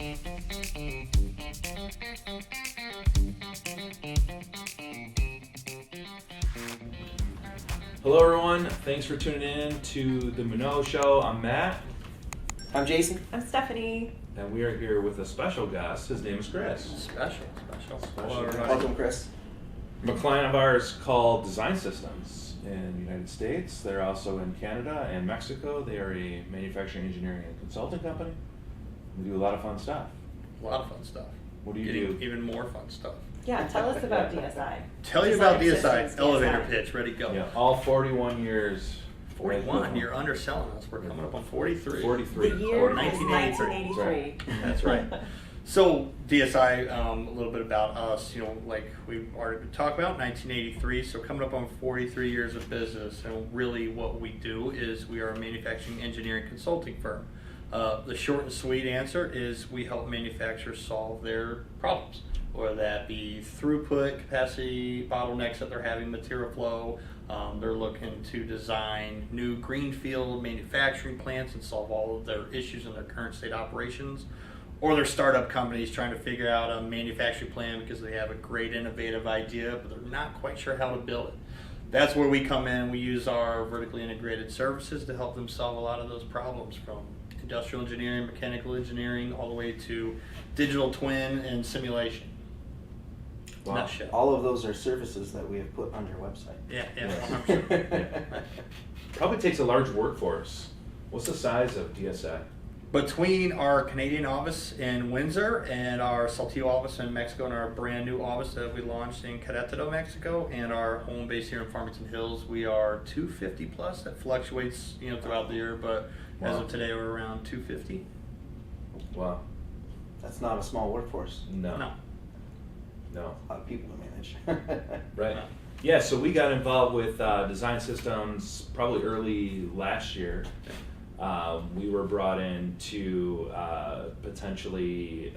Hello everyone, thanks for tuning in to the Minot Show. I'm Matt. I'm Jason. I'm Stephanie. And we are here with a special guest. His name is Chris. Special. Hello, Welcome, Chris. A client of ours called Design Systems in the United States. They're also in Canada and Mexico. They are a manufacturing, engineering, and consulting company. They do a lot of fun stuff. A lot of fun stuff. What do you Getting do? even more fun stuff. Yeah, tell us about DSI. Tell you about Design DSI. Systems, Elevator DSI. pitch. Ready, go. Yeah, all 41 years. 41. You're underselling us. We're coming up on 43. 43. The year is 1983. 1983. That's right. So DSI, a little bit about us. Like we already talked about, 1983. So coming up on 43 years of business, and really what we do is we are a manufacturing engineering consulting firm. The short and sweet answer is we help manufacturers solve their problems, whether that be throughput, capacity, bottlenecks that they're having, material flow. They're looking to design new greenfield manufacturing plants and solve all of their issues in their current state operations. Or they're startup companies trying to figure out a manufacturing plan because they have a great innovative idea, but they're not quite sure how to build it. That's where we come in. We use our vertically integrated services to help them solve a lot of those problems, from industrial engineering, mechanical engineering, all the way to digital twin and simulation. Wow. Nutshell. All of those are services that we have put on your website. Yeah. Yeah. Probably takes a large workforce. What's the size of DSI? Between our Canadian office in Windsor and our Saltillo office in Mexico and our brand new office that we launched in Querétaro, Mexico, and our home base here in Farmington Hills, we are 250 plus. That fluctuates, throughout the year, but as Wow. of today, we're around 250. Wow. That's not a small workforce. No. No. No. A lot of people to manage. Right. No. Yeah, so we got involved with Design Systems probably early last year. We were brought in to potentially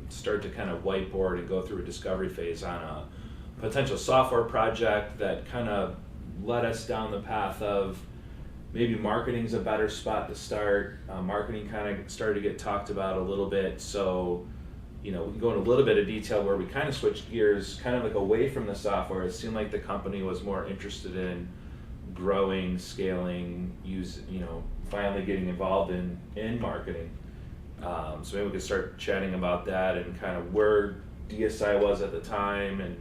start to kind of whiteboard and go through a discovery phase on a potential software project that kind of led us down the path of maybe marketing's a better spot to start. Marketing kind of started to get talked about a little bit, so we can go in a little bit of detail where we kind of switched gears, kind of like away from the software. It seemed like the company was more interested in growing, scaling, finally getting involved in marketing. So maybe we could start chatting about that and kind of where DSI was at the time and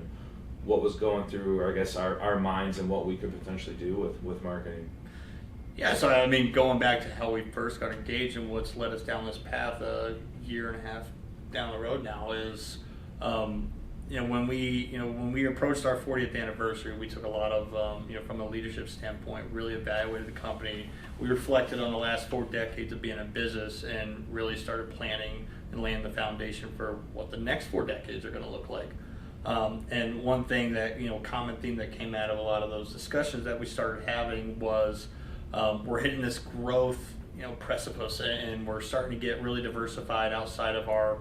what was going through, I guess, our minds and what we could potentially do with marketing. Yeah, so going back to how we first got engaged and what's led us down this path a year and a half down the road now is, when we approached our 40th anniversary, we took a lot of, from a leadership standpoint, really evaluated the company. We reflected on the last 4 decades of being in business and really started planning and laying the foundation for what the next 4 decades are going to look like. And one thing that, common theme that came out of a lot of those discussions that we started having was we're hitting this growth, precipice, and we're starting to get really diversified outside of our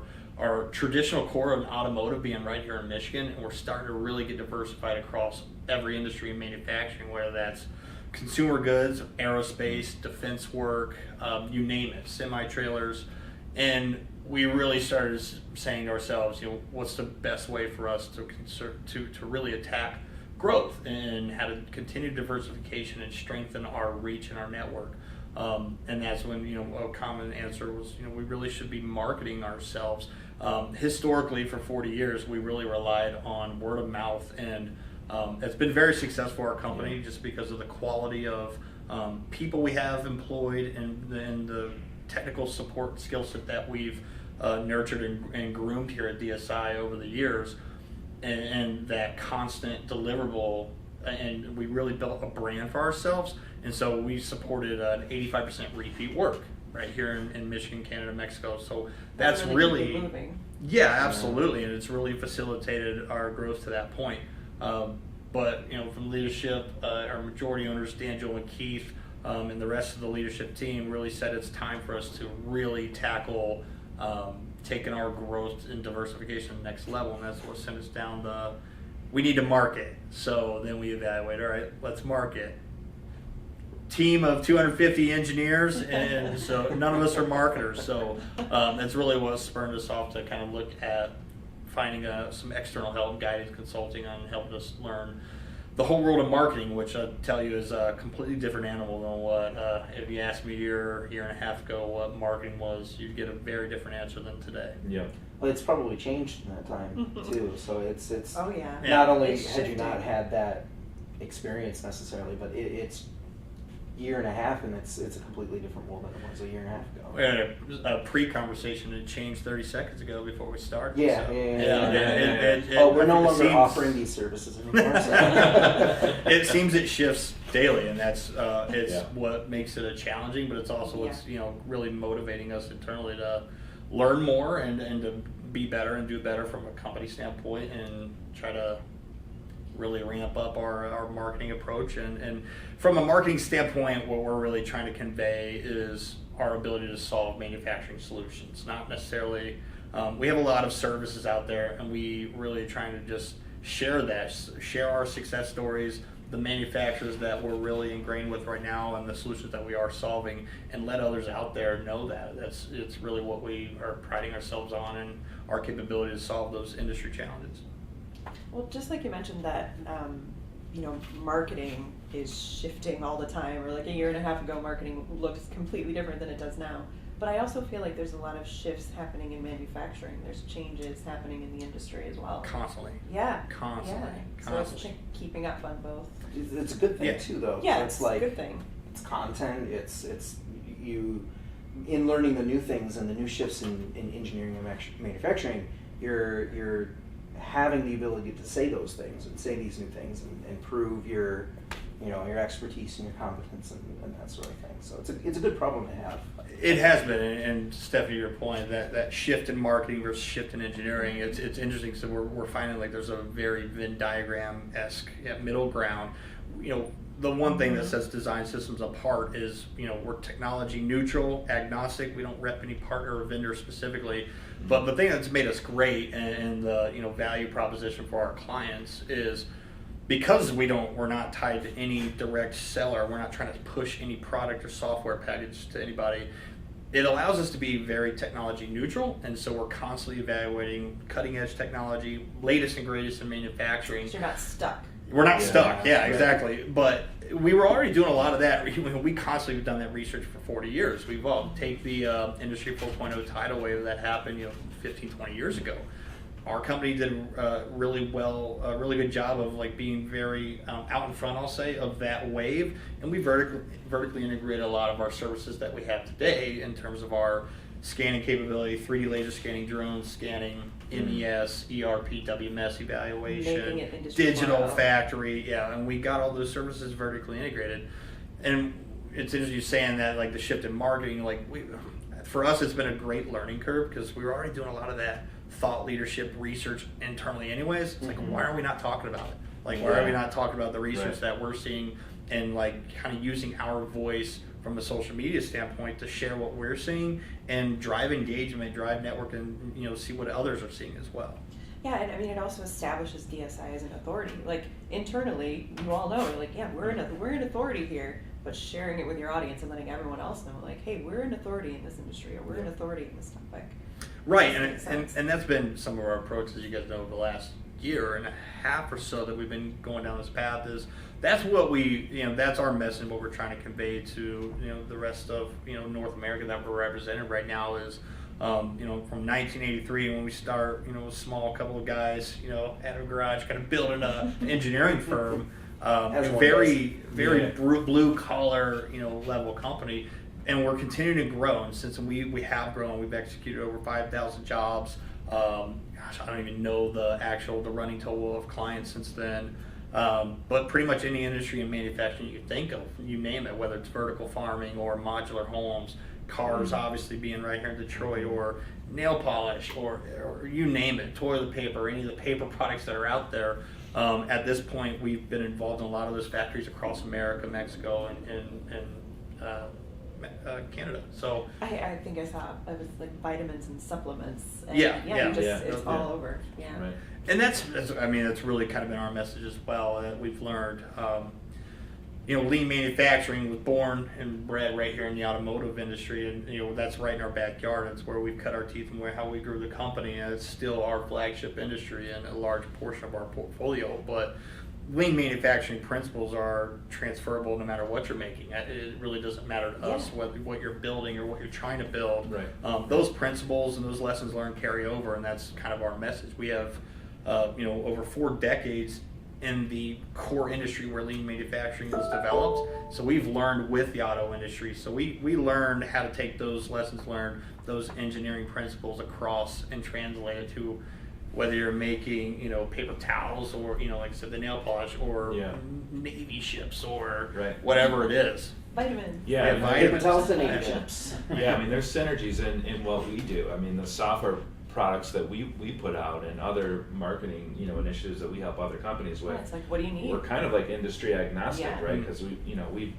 traditional core of automotive being right here in Michigan, and we're starting to really get diversified across every industry in manufacturing, whether that's consumer goods, aerospace, defense work, you name it, semi-trailers. And we really started saying to ourselves, what's the best way for us to really attack growth and how to continue diversification and strengthen our reach and our network. And that's when, a common answer was, we really should be marketing ourselves. Historically, for 40 years, we really relied on word of mouth, and it's been very successful for our company just because of the quality of people we have employed and the technical support skill set that we've nurtured and groomed here at DSI over the years, and that constant deliverable, and we really built a brand for ourselves. And so we supported an 85% repeat work right here in Michigan, Canada, Mexico. So that's really moving. Yeah, absolutely, and it's really facilitated our growth to that point. But from leadership, our majority owners, Dan, Joel, and Keith, and the rest of the leadership team really said it's time for us to really tackle taking our growth and diversification to the next level, and that's what sent us down we need to market. So then we evaluate, all right, let's market. team of 250 engineers, and so none of us are marketers. So that's really what spurred us off to kind of look at finding some external help, guided consulting on helping us learn the whole world of marketing, which I tell you is a completely different animal than what, if you asked me a year and a half ago what marketing was, you'd get a very different answer than today. Yeah. Well, it's probably changed in that time too. So it's Oh yeah. not only It's had you shifting. not had that experience necessarily, but it's year and a half, and it's a completely different world than it was a year and a half ago. We had a pre-conversation that changed 30 seconds ago before we started. Yeah, so, yeah. Oh, we're no it longer seems- offering these services anymore. So. It seems it shifts daily, and that's it's Yeah. what makes it challenging, but it's also what's Yeah. really motivating us internally to learn more and to be better and do better from a company standpoint, and try to really ramp up our marketing approach. And from a marketing standpoint, what we're really trying to convey is our ability to solve manufacturing solutions, not necessarily. We have a lot of services out there, and we really trying to just share our success stories, the manufacturers that we're really ingrained with right now, and the solutions that we are solving, and let others out there know that. It's really what we are priding ourselves on, and our capability to solve those industry challenges. Well, just like you mentioned that, marketing is shifting all the time, or like a year and a half ago, marketing looks completely different than it does now. But I also feel like there's a lot of shifts happening in manufacturing. There's changes happening in the industry as well. Constantly. Yeah. Constantly. Yeah. So it's like keeping up on both. It's a good thing Yeah. too, though. Yeah, So it's like a good thing. it's content. It's you in learning the new things and the new shifts in engineering and manufacturing. You're having the ability to say those things and say these new things and prove your expertise and your competence and that sort of thing. So it's a good problem to have. It has been, and Stephanie, your point, that shift in marketing versus shift in engineering, it's interesting. So we're finding like there's a very Venn diagram-esque middle ground. The one thing that sets design systems apart is, we're technology neutral, agnostic. We don't rep any partner or vendor specifically. But the thing that's made us great and the value proposition for our clients is because we're not tied to any direct seller. We're not trying to push any product or software package to anybody. It allows us to be very technology neutral, and so we're constantly evaluating cutting edge technology, latest and greatest in manufacturing. So you're not stuck. We're not Yeah, stuck, yeah, right. exactly. But we were already doing a lot of that. We constantly have done that research for 40 years. We've take the Industry 4.0 tidal wave that happened 15, 20 years ago. Our company did really good job of like being very out in front, I'll say, of that wave. And we vertically integrated a lot of our services that we have today in terms of our scanning capability, 3D laser scanning, drone scanning, MES, ERP, WMS evaluation, Making it industry digital 4.0. factory, and we got all those services vertically integrated. And it's interesting you saying that, like the shift in marketing, for us it's been a great learning curve because we were already doing a lot of that thought leadership research internally anyways. It's like, why are we not talking about it? Why are we not talking about the research that we're seeing and kind of using our voice from a social media standpoint to share what we're seeing and drive engagement, drive network, and see what others are seeing as well. Yeah, and I mean, it also establishes DSI as an authority. Like internally, you all know, we're an authority here, but sharing it with your audience and letting everyone else know, hey, we're an authority in this industry, or we're an authority in this topic. Right, Makes sense. and that's been some of our approaches, you guys know, over the last year and a half or so that we've been going down this path. That's what that's our message, what we're trying to convey to the rest of North America that we're represented right now is from 1983 when we start a small couple of guys at a garage kind of building an engineering firm, very blue collar level company. And we're continuing to grow, and since we have grown, we've executed over 5,000 jobs. I don't even know the running total of clients since then. But pretty much any industry in manufacturing you can think of, you name it, whether it's vertical farming or modular homes, cars obviously being right here in Detroit, or nail polish, or you name it, toilet paper, any of the paper products that are out there. At this point, we've been involved in a lot of those factories across America, Mexico, and Canada. So I think I saw it was like vitamins and supplements. And it's all over. Yeah. Right. And that's really kind of been our message as well that we've learned. lean manufacturing was born and bred right here in the automotive industry, and that's right in our backyard. It's where we've cut our teeth and how we grew the company, and it's still our flagship industry and a large portion of our portfolio. But lean manufacturing principles are transferable no matter what you're making. It really doesn't matter to us what you're building or what you're trying to build. Right. Those principles and those lessons learned carry over, and that's kind of our message. We have over 4 decades in the core industry where lean manufacturing was developed. So we've learned with the auto industry. So we learned how to take those lessons learned, those engineering principles across and translate it to whether you're making, paper towels or, like I said, the nail polish or Navy ships or whatever it is. Vitamin. Yeah, Paper towels and Navy chips. Yeah, I mean, there's synergies in what we do. I mean, the software products that we put out and other marketing initiatives that we help other companies with. It's like, what do you need? We're kind of like industry agnostic, right? Because we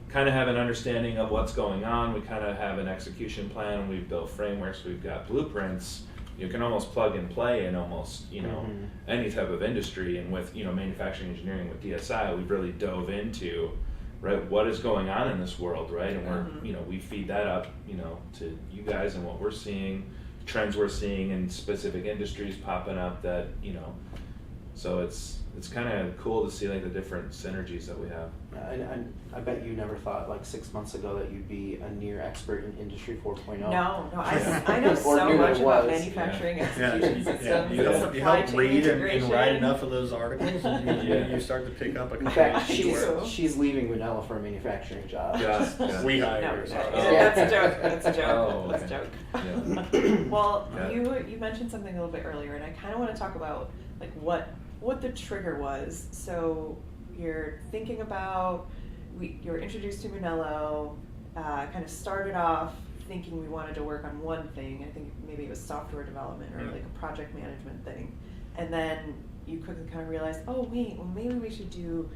kind of have an understanding of what's going on. We kind of have an execution plan. We've built frameworks. We've got blueprints. You can almost plug and play in almost any type of industry. And with manufacturing engineering with DSI, we've really dove into what is going on in this world, right? And we're we feed that up to you guys and what we're seeing. Trends we're seeing in specific industries popping up that so it's kind of cool to see like the different synergies that we have. I bet you never thought like 6 months ago that you'd be a near expert in Industry 4.0. No, I know so much about manufacturing execution systems. You help read and write enough of those articles, and you start to pick up a couple. In fact, she's leaving Manila for a manufacturing job. We hire her. That's a joke. That's a joke. Oh, That's a joke. Yeah. Well, you mentioned something a little bit earlier, and I kind of want to talk about like what the trigger was. So you're thinking about, you were introduced to Manello, kind of started off thinking we wanted to work on one thing. I think maybe it was software development or like a project management thing. And then you quickly kind of realized, oh wait, well maybe we should do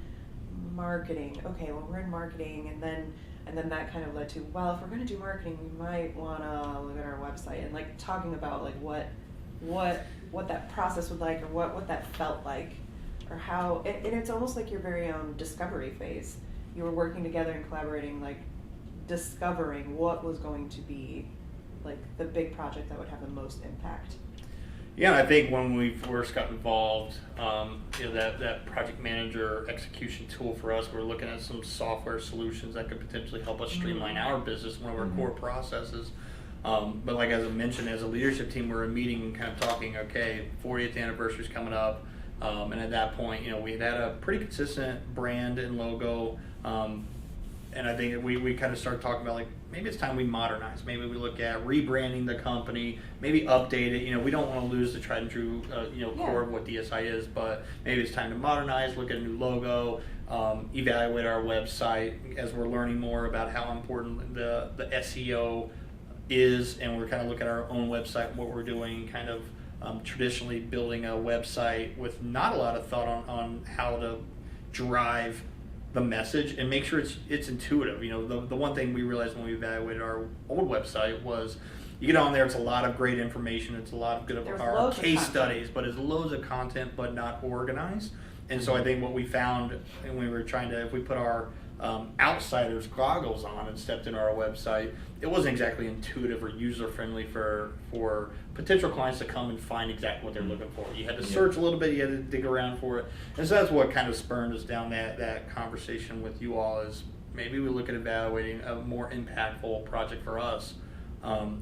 marketing. Okay, well we're in marketing, and then that kind of led to, well, if we're going to do marketing, we might want to look at our website, and like talking about like what that process would like, or what that felt like, or how, and it's almost like your very own discovery phase. You were working together and collaborating, like discovering what was going to be like the big project that would have the most impact. Yeah, I think when we first got involved, that project manager execution tool for us, we're looking at some software solutions that could potentially help us streamline our business, one of our core processes. But like as I mentioned, as a leadership team, we're meeting and kind of talking, okay, 40th anniversary is coming up. And at that point, we had a pretty consistent brand and logo. And I think we kind of started talking about like, maybe it's time we modernize. Maybe we look at rebranding the company, maybe update it. We don't want to lose the tried and true, core of what DSI is, but maybe it's time to modernize, look at a new logo, evaluate our website as we're learning more about how important the SEO is, and we're kind of looking at our own website, what we're doing, kind of traditionally building a website with not a lot of thought on how to drive the message and make sure it's intuitive. The one thing we realized when we evaluated our old website was you get on there, it's a lot of great information, it's a lot of good of our case studies, but it's loads of content but not organized. And so I think what we found, and we were trying to, if we put our outsiders goggles on and stepped into our website, it wasn't exactly intuitive or user friendly for potential clients to come and find exactly what they're looking for. You had to search a little bit, you had to dig around for it, and so that's what kind of spurred us down that conversation with you all. Is maybe we look at evaluating a more impactful project for us,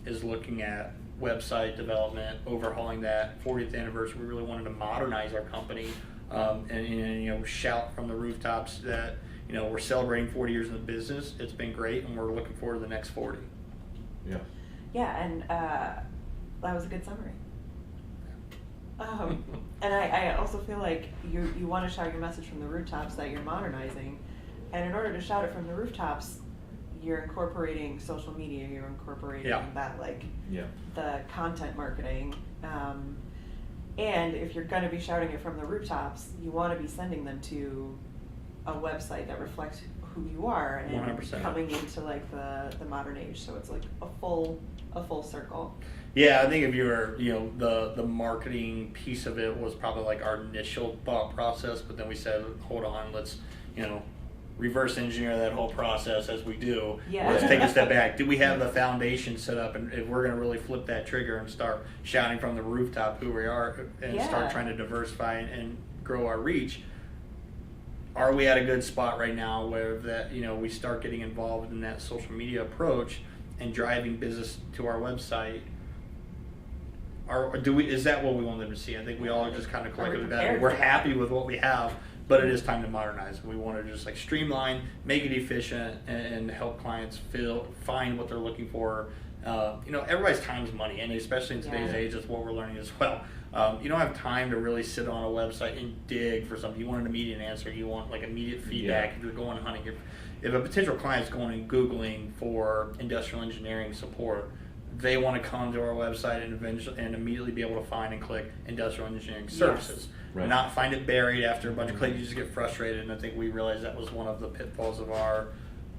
is looking at website development, overhauling that 40th anniversary. We really wanted to modernize our company, and shout from the rooftops that we're celebrating 40 years in the business. It's been great, and we're looking forward to the next 40. Yeah, and that was a good summary. And I also feel like you want to shout your message from the rooftops that you're modernizing, and in order to shout it from the rooftops, you're incorporating social media, you're incorporating that the content marketing, and if you're going to be shouting it from the rooftops, you want to be sending them to a website that reflects who you are and 100%. Coming into like the modern age, so it's like a full circle. Yeah, I think if you were, the marketing piece of it was probably like our initial thought process, but then we said, hold on, let's, reverse engineer that whole process as we do. Yeah. Let's take a step back. Do we have the foundation set up, and if we're going to really flip that trigger and start shouting from the rooftop who we are and start trying to diversify and grow our reach, are we at a good spot right now where that, you know, we start getting involved in that social media approach and driving business to our website? Or is that what we want them to see? I think we all just kind of collectively that we're happy with what we have, but it is time to modernize. We want to just like streamline, make it efficient, and help clients find what they're looking for. You know, everybody's time is money, and especially in today's age, that's what we're learning as well. You don't have time to really sit on a website and dig for something. You want an immediate answer. You want like immediate feedback. If you're going hunting, if a potential client's going and Googling for industrial engineering support, they want to come to our website and immediately be able to find and click industrial engineering services. Right. Not find it buried after a bunch of clicks. You just get frustrated, and I think we realized that was one of the pitfalls of our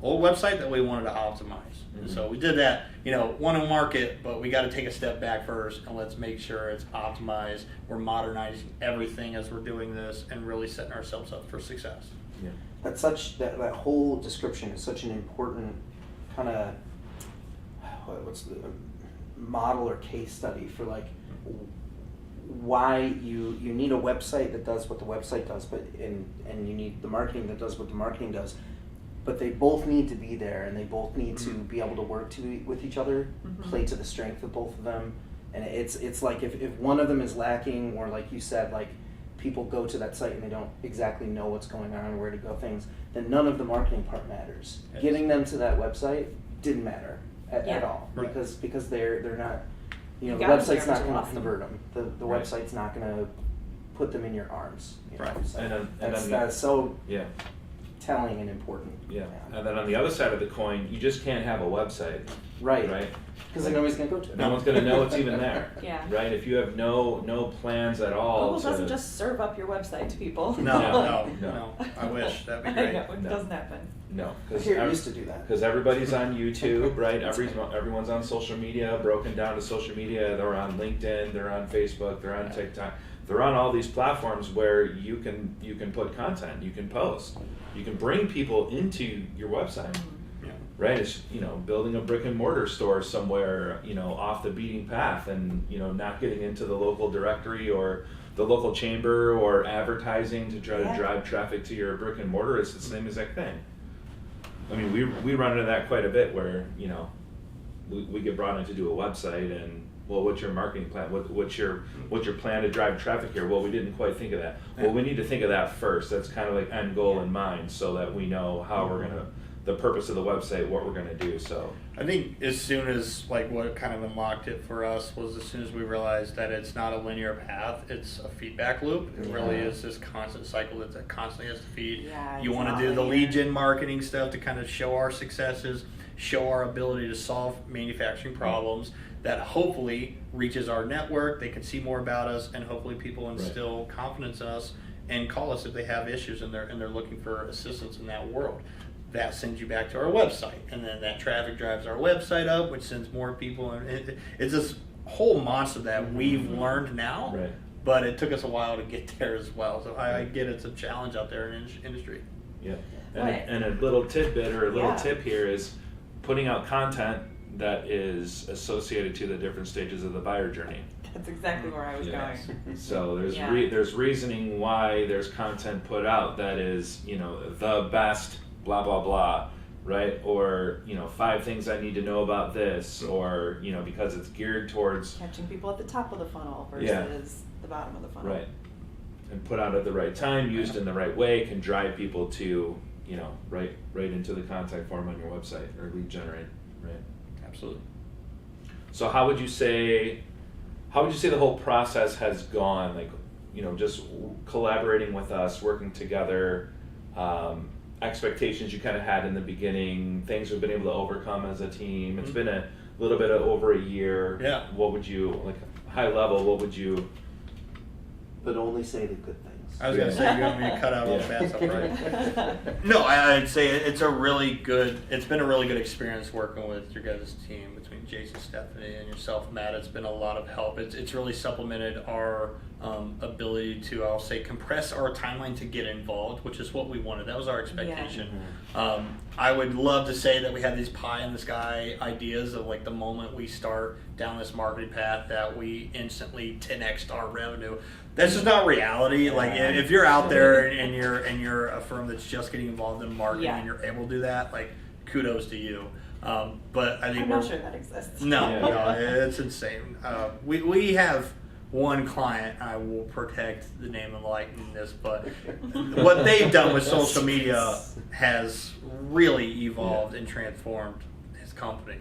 old website that we wanted to optimize. And so we did that, you know, want to market, but we got to take a step back first and let's make sure it's optimized. We're modernizing everything as we're doing this and really setting ourselves up for success. Yeah. That's that whole description is such an important kind of what's the model or case study for like why you need a website that does what the website does, but and you need the marketing that does what the marketing does, but they both need to be there, and they both need to be able to work with each other, play to the strength of both of them. And it's like if one of them is lacking, or like you said, like people go to that site and they don't exactly know what's going on or where to go things, then none of the marketing part matters. Yes. Getting them to that website didn't matter at all, Right. because they're not, you know, the got them website's there, not but you going to lost them. convert them. The Right. website's not going to put them in your arms. You know? Right. So And that's then- that's so Yeah. telling and important. Yeah. And then on the other side of the coin, you just can't have a website. Right. Right. Because then nobody's going to go to it. No one's going to know it's even there. Yeah. Right. If you have no plans at all. Google doesn't just serve up your website to people. No. No. I wish that'd be I great. know, it No. doesn't happen. No. Here it used to do that. Because everybody's on YouTube, right? Everyone's on social media, broken down to social media. They're on LinkedIn, they're on Facebook, they're on TikTok. They're on all these platforms where you can put content, you can post, you can bring people into your website, Yeah. right? It's, you know, building a brick and mortar store somewhere, you know, off the beating path, and, you know, not getting into the local directory or the local chamber or advertising to try to drive traffic to your brick and mortar. It's the same exact thing. I mean, we run into that quite a bit where, you know, we get brought in to do a website, and, well, what's your marketing plan? What's your plan to drive traffic here? Well, we didn't quite think of that. Well, we need to think of that first. That's kind of like end goal in mind, so that we know how we're gonna, the purpose of the website, what we're gonna do. So I think as soon as, like, what kind of unlocked it for us was as soon as we realized that it's not a linear path, it's a feedback loop. It really is this constant cycle that constantly has to feed. Yeah, You it's want to not do the linear. lead gen marketing stuff to kind of show our successes, show our ability to solve manufacturing problems that hopefully reaches our network. They can see more about us, and hopefully people instill confidence in us and call us if they have issues and they're looking for assistance in that world. That sends you back to our website, and then that traffic drives our website up, which sends more people. And it's this whole monster that we've learned now, Right. but it took us a while to get there as well. So I get it's a challenge out there in industry. yeah, Right. and a little tidbit or a little Yeah. tip here is putting out content that is associated to the different stages of the buyer journey. That's exactly where I was Yes. going. So there's Yeah. there's reasoning why there's content put out that is, you know, the best blah blah blah, right? Or, you know, 5 things I need to know about this, or, you know, because it's geared towards Catching people at the top of the funnel versus Yeah. the bottom of the funnel. right, and put out at the right time, used in the right way, can drive people to, you know, right into the contact form on your website or lead generate, right? Absolutely. So how would you say the whole process has gone? Like, you know, just collaborating with us, working together, expectations you kind of had in the beginning, things we've been able to overcome as a team. It's been a little bit of over a year. Yeah. What would you, like, high level, what would you? But only say the good things. I was going to say, you want me to cut out all the bad stuff, right? No, I'd say it's been a really good experience working with your guys' team between Jason, Stephanie, and yourself, Matt. It's been a lot of help. It's really supplemented our ability to, I'll say, compress our timeline to get involved, which is what we wanted. That was our expectation. Yeah. I would love to say that we had these pie in the sky ideas of like the moment we start down this marketing path that we instantly 10x'd our revenue. That's just not reality. Like if you're out there and you're a firm that's just getting involved in marketing and you're able to do that, like kudos to you. But I think I'm not sure that exists. No, it's insane. We have one client. I will protect the name and likeness, but what they've done with social media has really evolved and transformed his company.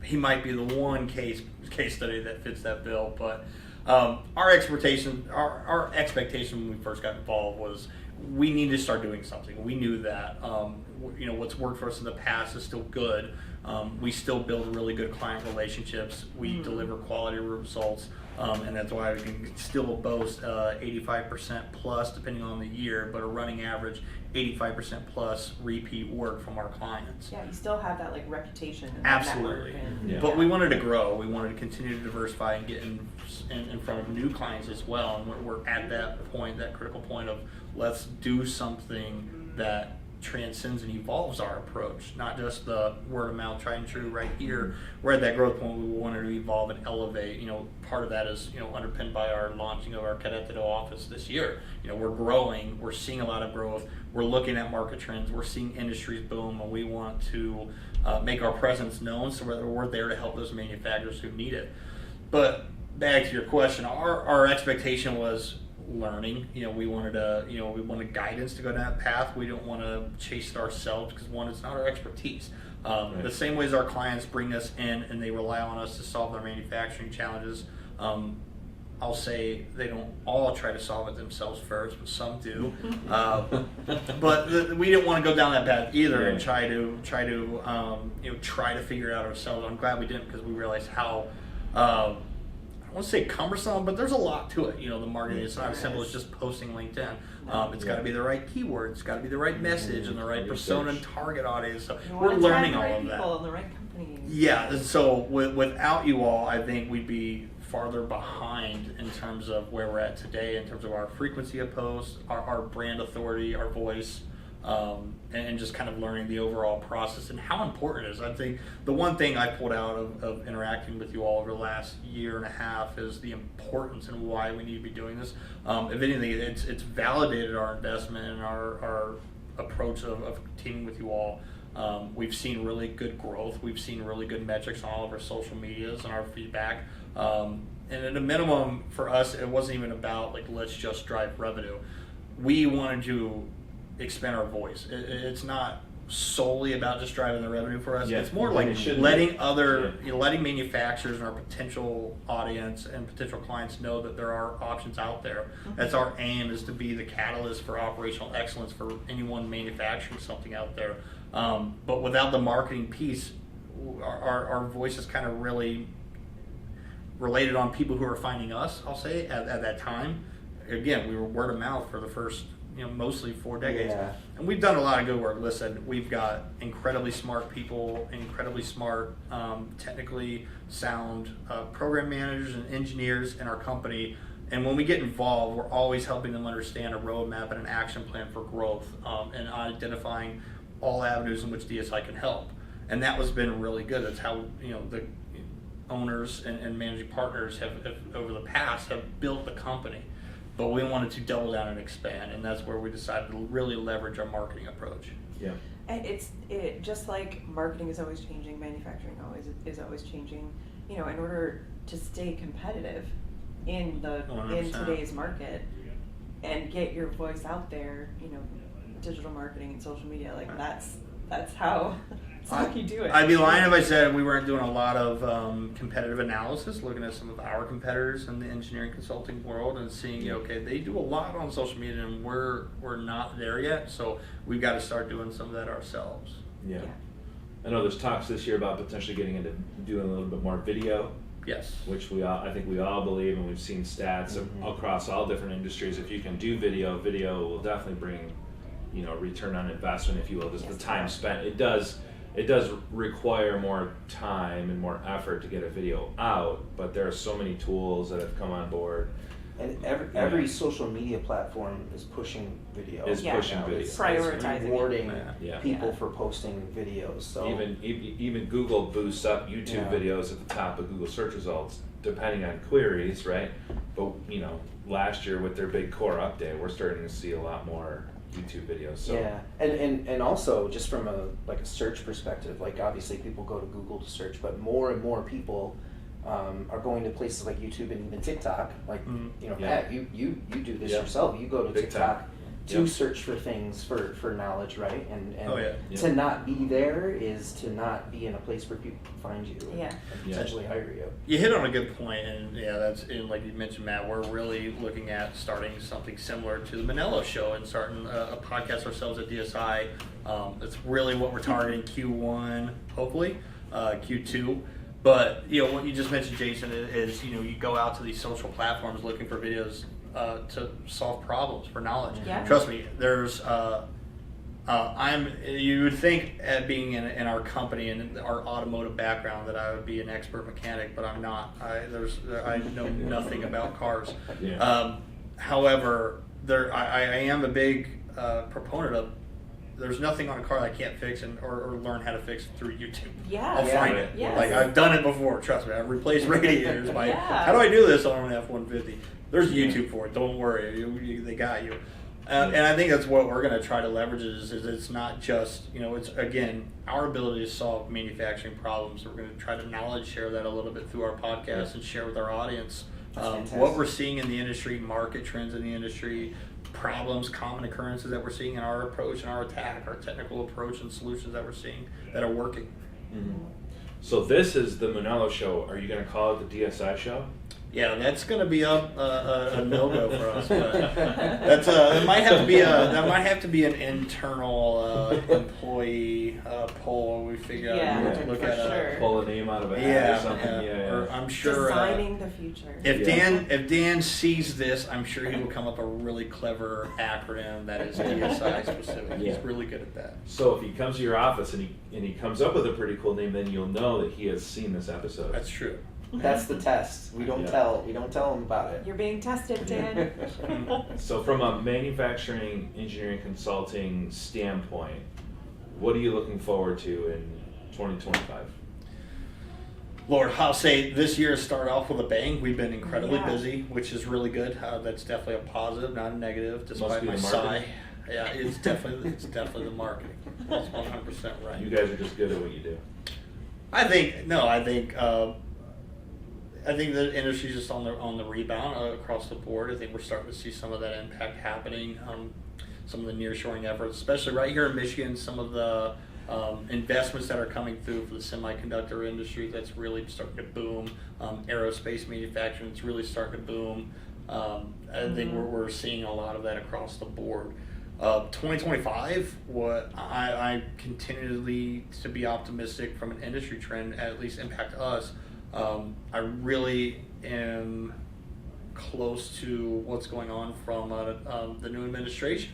He might be the one case study that fits that bill, but our expectation when we first got involved was we need to start doing something. We knew that what's worked for us in the past is still good. We still build really good client relationships. We deliver quality results, and that's why we can still boast 85% plus, depending on the year, but a running average 85% plus repeat work from our clients. Yeah, you still have that like reputation. And Absolutely. But we wanted to grow. We wanted to continue to diversify and get in front of new clients as well. And we're at that point, that critical point of let's do something that transcends and evolves our approach, not just the word of mouth, tried and true right here. We're at that growth point we wanted to evolve and elevate. Part of that is underpinned by our launching of our Querétaro office this year. We're growing, we're seeing a lot of growth, we're looking at market trends, we're seeing industries boom, and we want to make our presence known so we're there to help those manufacturers who need it. But back to your question, our expectation was learning. We wanted guidance to go down that path. We don't want to chase it ourselves because one, it's not our expertise. The same way as our clients bring us in and they rely on us to solve their manufacturing challenges. I'll say they don't all try to solve it themselves first, but some do. But we didn't want to go down that path either and try to figure it out ourselves. I'm glad we didn't, because we realized how. I won't say cumbersome, but there's a lot to it. The marketing, it's not as simple as just posting LinkedIn. It's got to be the right keywords, it's got to be the right message and the right persona and target audience. So we're learning all of that. People in the right companies. Yeah, so without you all, I think we'd be farther behind in terms of where we're at today, in terms of our frequency of posts, our brand authority, our voice. And just kind of learning the overall process and how important it is. I think the one thing I pulled out of interacting with you all over the last year and a half is the importance and why we need to be doing this. If anything, it's validated our investment and our approach of teaming with you all. We've seen really good growth. We've seen really good metrics on all of our social medias and our feedback. And at a minimum for us, it wasn't even about like, let's just drive revenue. We wanted to expand our voice. It's not solely about just driving the revenue for us. It's more like letting letting manufacturers and our potential audience and potential clients know that there are options out there. That's our aim, is to be the catalyst for operational excellence for anyone manufacturing something out there. But without the marketing piece, our voice is kind of really related on people who are finding us, I'll say, at that time. Again, we were word of mouth for the first mostly 4 decades. And we've done a lot of good work. Listen, we've got incredibly smart people, incredibly smart, technically sound program managers and engineers in our company. And when we get involved, we're always helping them understand a roadmap and an action plan for growth, and identifying all avenues in which DSI can help. And that has been really good. That's how the owners and managing partners have over the past have built the company. But we wanted to double down and expand, and that's where we decided to really leverage our marketing approach. Yeah. And it just like marketing is always changing, manufacturing is always changing. In order to stay competitive in 100%. In today's market and get your voice out there, digital marketing and social media, like that's how you do it. I'd be lying if I said we weren't doing a lot of competitive analysis, looking at some of our competitors in the engineering consulting world and seeing, okay, they do a lot on social media and we're not there yet, so we've got to start doing some of that ourselves. Yeah. I know there's talks this year about potentially getting into doing a little bit more video. Yes. Which I think we all believe, and we've seen stats across all different industries. If you can do video will definitely bring, return on investment, if you will, just the time spent. It does. it does require more time and more effort to get a video out, but there are so many tools that have come on board. And every social media platform is pushing video. Is pushing now. video. It's Prioritizing it. rewarding Yeah. people Yeah. for posting videos. So Even Google boosts up YouTube videos at the top of Google search results, depending on queries, right? But last year with their big core update, we're starting to see a lot more YouTube videos. So yeah, and also just from a search perspective, like obviously people go to Google to search, but more and more people are going to places like YouTube and even TikTok. Like Pat, you do this yourself. You go to Big TikTok time. to search for things for knowledge, right? And Yeah. to not be there is to not be in a place where people can find you Yeah. and potentially hire you. You hit on a good point, and like you mentioned, Matt, we're really looking at starting something similar to the Manello Show and starting a podcast ourselves at DSI. It's really what we're targeting Q1, hopefully, Q2. But what you just mentioned, Jason, is you go out to these social platforms looking for videos to solve problems for knowledge. Yeah. Trust me, there's you would think at being in our company and our automotive background that I would be an expert mechanic, but I'm not. I know nothing about cars. Yeah. However, I am a big proponent of there's nothing on a car that I can't fix or learn how to fix through YouTube. Yeah. I'll find it. Yes. Like I've done it before. Trust me. I've replaced radiators. Yeah. How do I do this on an F-150? There's YouTube for it. Don't worry. They got you. And I think that's what we're going to try to leverage is it's not just, it's, again, our ability to solve manufacturing problems. We're going to try to knowledge share that a little bit through our podcast and share with our audience what we're seeing in the industry, market trends in the industry, problems, common occurrences that we're seeing in our approach and our attack, our technical approach and solutions that we're seeing that are working. Mm-hmm. So this is the Manello Show. Are you going to call it the DSI Show? Yeah, that's going to be a no-go for us. But that might have to be an internal employee poll. We figure out to look at pull a name out of a hat or something. Or I'm sure designing the future. If Dan sees this, I'm sure he will come up with a really clever acronym that is DSI specific. He's really good at that. So if he comes to your office and he comes up with a pretty cool name, then you'll know that he has seen this episode. That's true. That's the test. We don't tell them about it. You're being tested, Dan. So from a manufacturing, engineering, consulting standpoint, what are you looking forward to in 2025? Lord, I'll say this year started off with a bang. We've been incredibly busy, which is really good. That's definitely a positive, not a negative, despite my sigh. Yeah, it's definitely the marketing. That's 100% right. You guys are just good at what you do. I think the industry's just on the rebound across the board. I think we're starting to see some of that impact happening. Some of the nearshoring efforts, especially right here in Michigan, some of the investments that are coming through for the semiconductor industry, that's really starting to boom. Aerospace manufacturing, it's really starting to boom. I think we're seeing a lot of that across the board. 2025, what I continually to be optimistic from an industry trend, at least impact us. I really am close to what's going on from the new administration.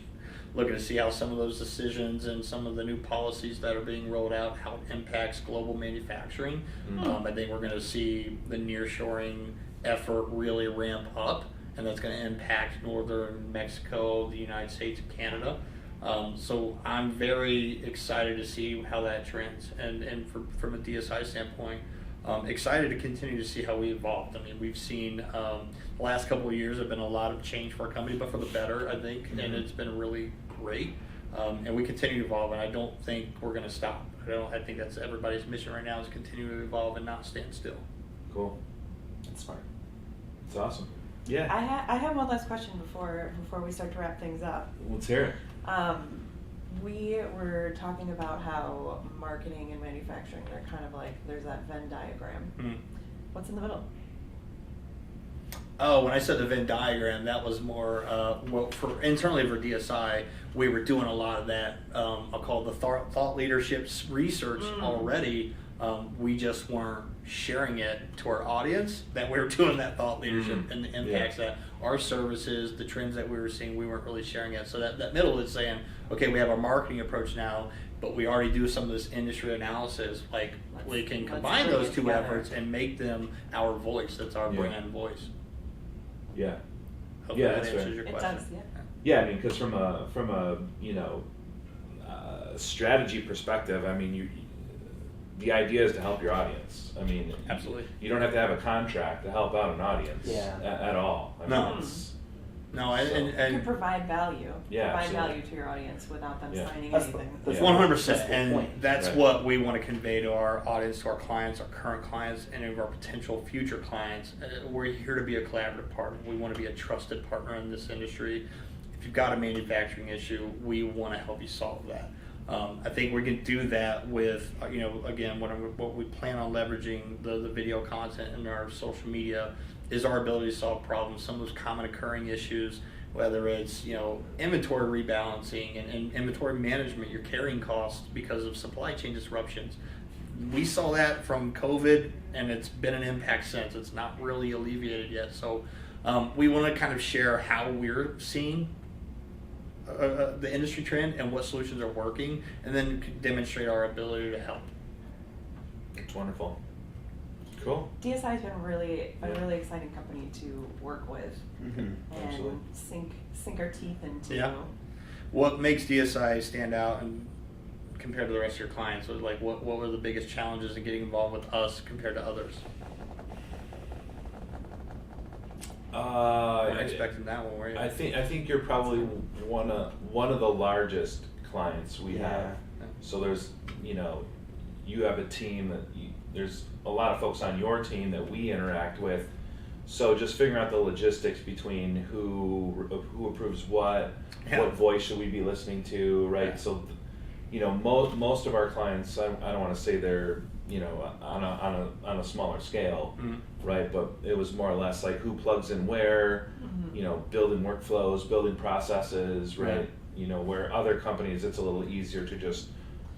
Looking to see how some of those decisions and some of the new policies that are being rolled out, how it impacts global manufacturing. I think we're going to see the nearshoring effort really ramp up, and that's going to impact northern Mexico, the United States, and Canada. So I'm very excited to see how that trends, and from a DSI standpoint, excited to continue to see how we evolved. I mean, we've seen the last couple of years have been a lot of change for our company, but for the better, I think, and it's been really great. And we continue to evolve, and I don't think we're going to stop. I think that's everybody's mission right now is continue to evolve and not stand still. Cool. That's smart. It's awesome. Yeah. I have one last question before we start to wrap things up. Let's hear it. We were talking about how marketing and manufacturing are kind of like there's that Venn diagram. What's in the middle? Oh, when I said the Venn diagram, that was more internally for DSI, we were doing a lot of that. I'll call it the thought leadership research already We just weren't sharing it to our audience that we were doing that thought leadership and the impacts that our services, the trends that we were seeing, we weren't really sharing it. So that middle is saying, okay, we have our marketing approach now, but we already do some of this industry analysis. Like, we can combine those two efforts and make them our voice. That's our brand voice. Yeah. Hopefully that that's answers right. your It question. does, yeah. Yeah, I mean, because from a strategy perspective, I mean, the idea is to help your audience. I mean, Absolutely. You don't have to have a contract to help out an audience at all. I mean, No. it's, No, So- You can and provide value. Yeah, Provide absolutely. value to your audience without them signing That's anything. that's 100%, the and point. that's Right. what we want to convey to our audience, to our clients, our current clients, and of our potential future clients. We're here to be a collaborative partner. We want to be a trusted partner in this industry. If you've got a manufacturing issue, we want to help you solve that. I think we can do that with, again, what we plan on leveraging the video content in our social media is our ability to solve problems, some of those common occurring issues, whether it's inventory rebalancing and inventory management, your carrying costs because of supply chain disruptions. We saw that from COVID, and it's been an impact since. It's not really alleviated yet. So we want to kind of share how we're seeing the industry trend and what solutions are working, and then demonstrate our ability to help. it's wonderful. Cool. DSI has been a really exciting company to work with and Absolutely. sink our teeth into. Yeah. What makes DSI stand out and compared to the rest of your clients? Was like what were the biggest challenges in getting involved with us compared to others? I wasn't expecting that one, were you? I think you're probably one of the largest clients we have. So there's you have a team that there's a lot of folks on your team that we interact with. So just figuring out the logistics between who approves what voice should we be listening to, right? Yeah. So most of our clients, I don't want to say they're on a smaller scale, right? But it was more or less like who plugs in where, building workflows, building processes, right? Where other companies it's a little easier to just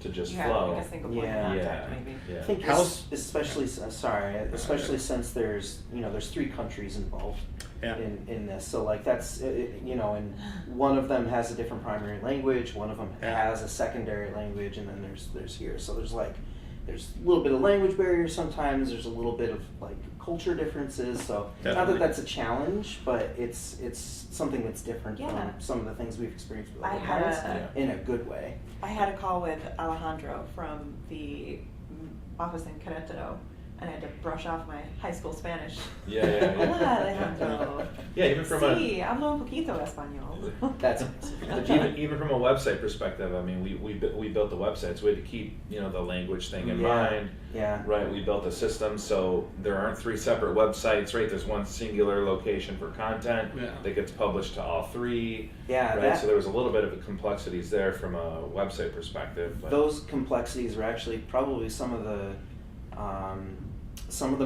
You have flow. like a single point of contact, maybe. I think especially since there's there's 3 countries involved in this, so like that's and one of them has a different primary language, one of them has a secondary language, and then there's here, so there's a little bit of language barrier sometimes, there's a little bit of like culture differences, so not that that's a challenge, but it's something that's different from some of the things we've experienced with other clients in a good way. I had a call with Alejandro from the office in Querétaro, and I had to brush off my high school Spanish. Hola, Alejandro. Yeah, even from Sí, hablo un poquito español. That's even from a website perspective, I mean, we built the website, so we had to keep the language thing in mind. Yeah. Right. We built a system so there aren't 3 separate websites. Right. There's one singular location for content that gets published to all 3. Yeah. Right. So there was a little bit of complexities there from a website perspective. But those complexities are actually probably some of the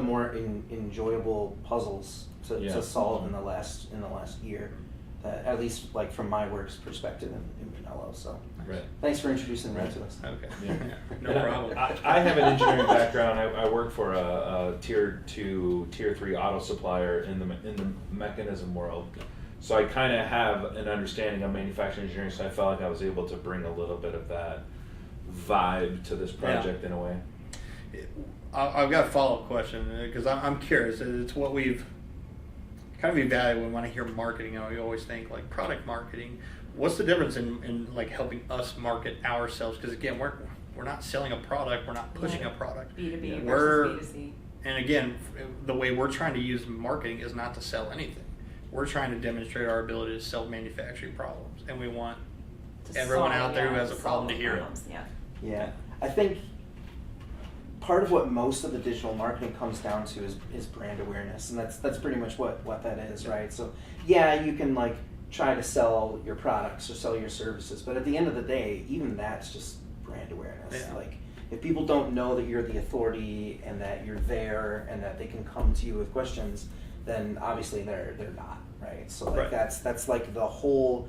more enjoyable puzzles to solve in the last year, at least like from my work's perspective in Manello. So thanks for introducing that to us. Okay. Yeah. No problem. I have an engineering background. I work for a tier 2, tier 3 auto supplier in the mechanism world. So I kind of have an understanding of manufacturing engineering, so I felt like I was able to bring a little bit of that vibe to this project in a way. I've got a follow-up question because I'm curious. It's what we've kind of evaluated when I hear marketing. We always think like product marketing. What's the difference in like helping us market ourselves? Because again, we're not selling a product. We're not pushing a product. B2B versus B2C. And again, the way we're trying to use marketing is not to sell anything. We're trying to demonstrate our ability to solve manufacturing problems, and we want everyone out there who has a problem to hear it. Yeah, I think part of what most of the digital marketing comes down to is brand awareness, and that's pretty much what that is, right? So you can like try to sell your products or sell your services, but at the end of the day, even that's just brand awareness. Like if people don't know that you're the authority and that you're there and that they can come to you with questions, then obviously they're not, right? So like that's like the whole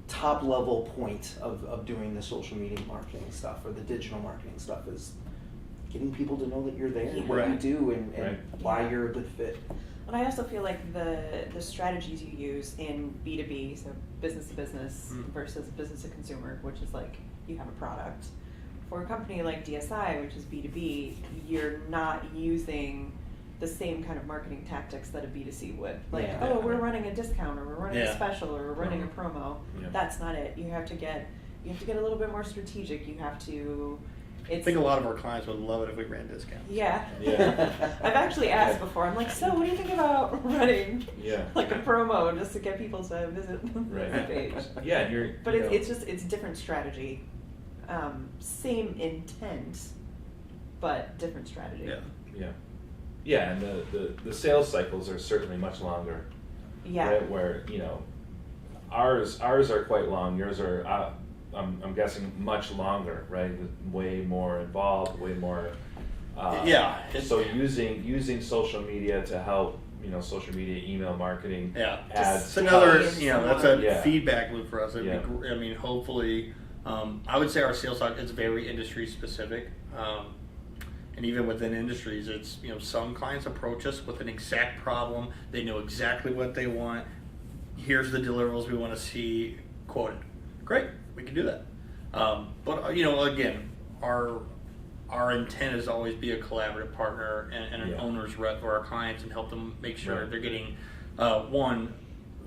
top level point of doing the social media marketing stuff or the digital marketing stuff is getting people to know that you're there, Yeah. what you Right. do, and Right. why you're a good fit. And I also feel like the strategies you use in B2B, so business to business versus business to consumer, which is like you have a product. For a company like DSI, which is B2B, you're not using the same kind of marketing tactics that a B2C would. Like, Yeah. oh, we're running a discount, or we're running Yeah. a special, or we're running a promo. Yeah. That's not it. You have to get a little bit more strategic. You have to. I think a lot of our clients would love it if we ran discounts. Yeah. Yeah. I've actually asked before. I'm like, so what do you think about running Yeah. like a promo just to get people to visit Right. the page? Yeah, and you're. But you know, it's different strategy, same intent, but different strategy. Yeah. Yeah. Yeah, and the sales cycles are certainly much longer. Yeah. Right, where, you know, ours are quite long. Yours are, I'm guessing, much longer, right? Way more involved, way more. Yeah. So using social media to help, you know, social media, email marketing, Yeah, ads. it's another, helps. you know, that's a Yeah. feedback loop for us. It'd Yeah. be I mean, hopefully, I would say our sales cycle is very industry specific. And even within industries, it's, you know, some clients approach us with an exact problem. They know exactly what they want. Here's the deliverables we want to see quoted. Great, we can do that. But, you know, again, our intent is always be a collaborative partner and an Yeah. owner's rep for our clients and help them make sure Right. they're getting,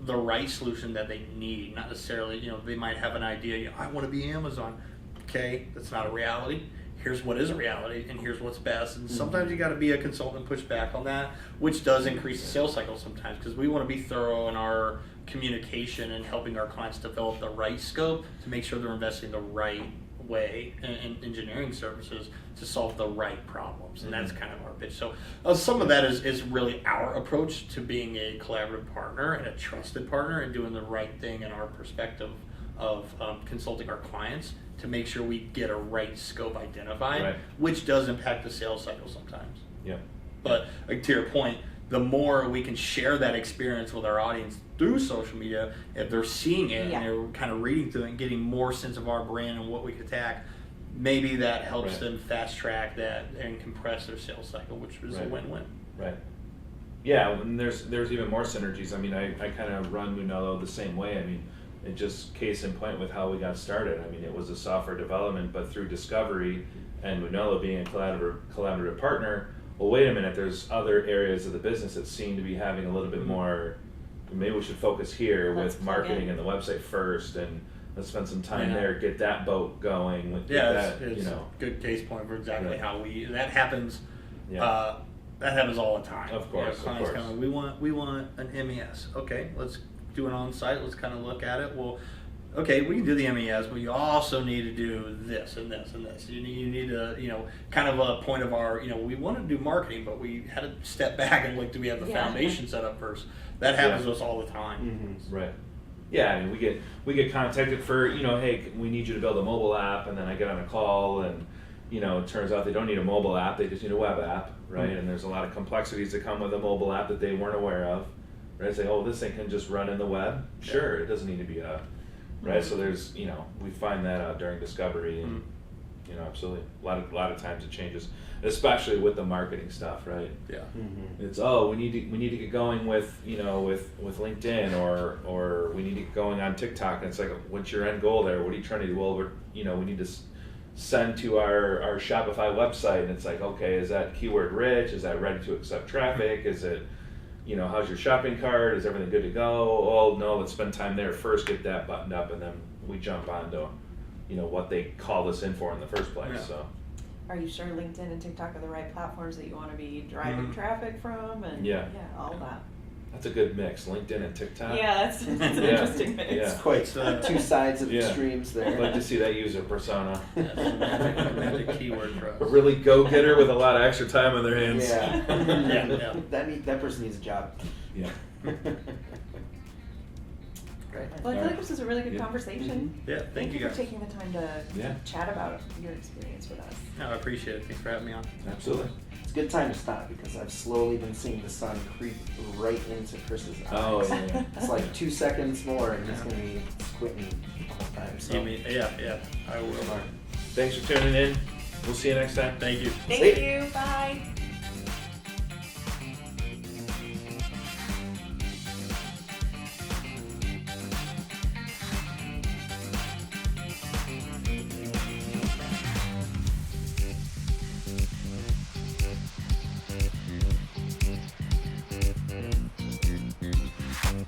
the right solution that they need. Not necessarily, you know, they might have an idea, you know, I want to be Amazon. Okay, that's not a reality. Here's what is a reality, and here's what's best. And sometimes you got to be a consultant and push back on that, which does increase the sales cycle sometimes, because we want to be thorough in our communication and helping our clients develop the right scope to make sure they're investing the right way in engineering services to solve the right problems. And that's kind of our pitch. So some of that is really our approach to being a collaborative partner and a trusted partner and doing the right thing in our perspective of consulting our clients to make sure we get a right scope identified, Right. which does impact the sales cycle sometimes. Yeah. But like, to your point, the more we can share that experience with our audience through social media, if they're seeing it Yeah. and they're kind of reading through it and getting more sense of our brand and what we can attack, maybe that helps Right. them fast track that and compress their sales cycle, which is a Right. win-win. Right. Yeah, and there's even more synergies. I mean, I kind of run Munello the same way. I mean, it just case in point with how we got started. I mean, it was a software development, but through discovery and Munello being a collaborative partner, well, wait a minute, there's other areas of the business that seem to be having a little bit more, maybe we should focus here Let's with plug marketing in. and the website first, and let's spend some time Yeah. there, get that boat going, get Yeah, that, it's you know. a good case point for exactly Right. how that happens. Yeah. That happens all the time. Of course, of clients course. come in, we want an MES. Okay, let's do an on-site. Let's kind of look at it. Well, okay, we can do the MES, but you also need to do this and this and this. You need to, you know, kind of a point of our, you know, we want to do marketing, but we had to step back and look, do we have the Yeah. foundation set up first? That happens Yeah. to us all the time. Mm-hmm. Right. Yeah, I mean, we get contacted for, you know, hey, we need you to build a mobile app, and then I get on a call, and you know, it turns out they don't need a mobile app; they just need a web app, right? Mm-hmm. And there's a lot of complexities that come with a mobile app that they weren't aware of, right? Say, oh, this thing can just run in the web. Sure, it doesn't need to be a, right? So there's, you know, we find that out during discovery, and you know, absolutely, a lot of times it changes, especially with the marketing stuff, right? Yeah. Mm-hmm. It's we need to get going with, you know, with LinkedIn, or we need to get going on TikTok. And it's like, what's your end goal there? What are you trying to do? Well, we need to send to our Shopify website, and it's like, okay, is that keyword rich? Is that ready to accept traffic? Is it, you know, how's your shopping cart? Is everything good to go? Oh no, let's spend time there first, get that buttoned up, and then we jump onto, you know, what they called us in for in the first place. Yeah. So Are you sure LinkedIn and TikTok are the right platforms that you want to be driving Mhm. traffic from? And Yeah. all that. that's a good mix, LinkedIn and TikTok. Yeah, that's an Yeah. interesting mix. Yeah. It's quite two sides of Yeah. extremes I'd like there. to see that user persona. That's a magic keyword for us. A really go-getter with a lot of extra time on their hands. Yeah. Yeah. That person needs a job. Yeah. Great. Well, I feel like this is a really good Yeah. conversation. Yeah, thank you for guys. taking the time to Yeah. chat about your experience with us. No, I appreciate it. Thanks for having me on. Absolutely. It's a good time to stop because I've slowly been seeing the sun creep right into Chris's eyes. Oh, yeah. It's like 2 seconds more and he's going to be squinting the whole time. So. Yeah, I will. Thanks for tuning in. We'll see you next time. Thank you. Thank you. Bye.